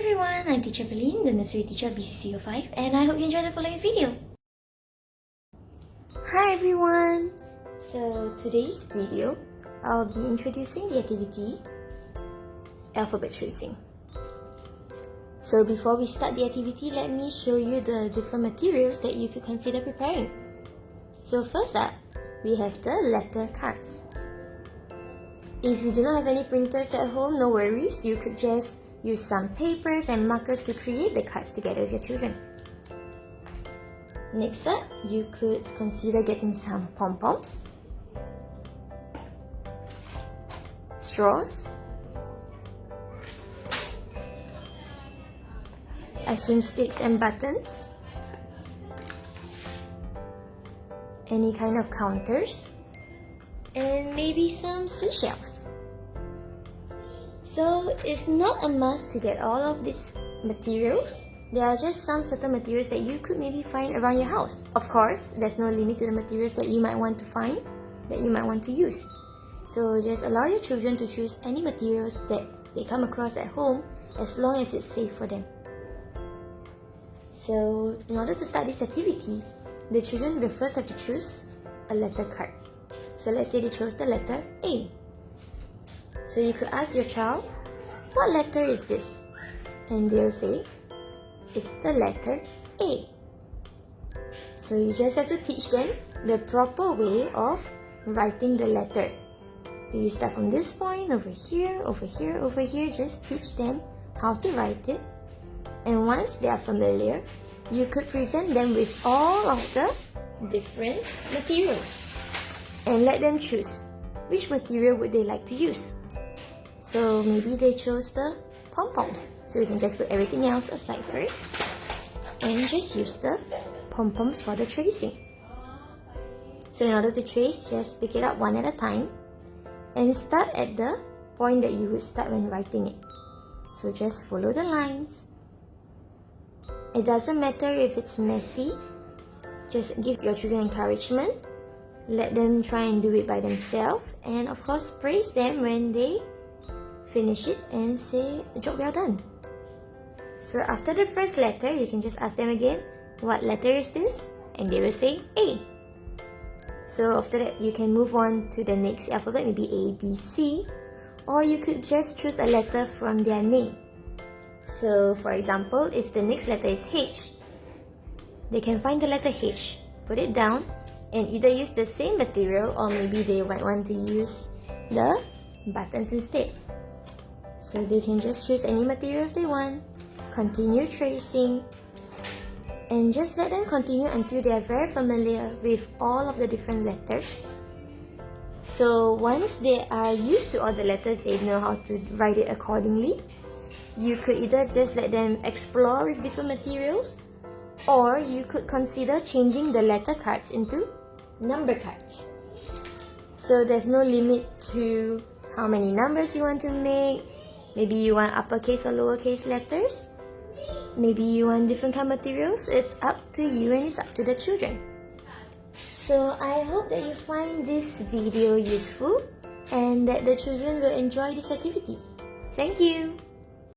everyone, I'm Teacher Pauline, the Nursery Teacher of BCC05, and I hope you enjoy the following video. Hi everyone! So today's video, I'll be introducing the activity alphabet tracing. So before we start the activity, let me show you the different materials that you could consider preparing. So first up, we have the letter cards. If you do not have any printers at home, no worries, you could just use some papers and markers to create the cards together with your children. Next up, you could consider getting some pom-poms, straws, ice cream sticks and buttons, any kind of counters, and maybe some seashells. So it's not a must to get all of these materials. There are just some certain materials that you could maybe find around your house. Of course, there's no limit to the materials that you might want to find, that you might want to use. So just allow your children to choose any materials that they come across at home as long as it's safe for them. So in order to start this activity, the children will first have to choose a letter card. So let's say they chose the letter A. So you could ask your child, what letter is this? And they'll say, it's the letter A. So you just have to teach them the proper way of writing the letter. Do you start from this point, over here, over here, over here? Just teach them how to write it. And once they are familiar, you could present them with all of the different materials and let them choose which material would they like to use. So maybe they chose the pom-poms. So we can just put everything else aside first and just use the pom-poms for the tracing. So in order to trace, just pick it up one at a time and start at the point that you would start when writing it. So just follow the lines. It doesn't matter if it's messy. Just give your children encouragement. Let them try and do it by themselves. And of course, praise them when they finish it and say, job well done. So after the first letter, you can just ask them again, what letter is this? And they will say A. So after that, you can move on to the next alphabet, maybe A, B, C. Or you could just choose a letter from their name. So for example, if the next letter is H, they can find the letter H, put it down, and either use the same material or maybe they might want to use the buttons instead. So they can just choose any materials they want, continue tracing, and just let them continue until they are very familiar with all of the different letters. So once they are used to all the letters, they know how to write it accordingly. You could either just let them explore with different materials, or you could consider changing the letter cards into number cards. So there's no limit to how many numbers you want to make. Maybe you want uppercase or lowercase letters. Maybe you want different kind of materials. It's up to you and it's up to the children. So I hope that you find this video useful and that the children will enjoy this activity. Thank you!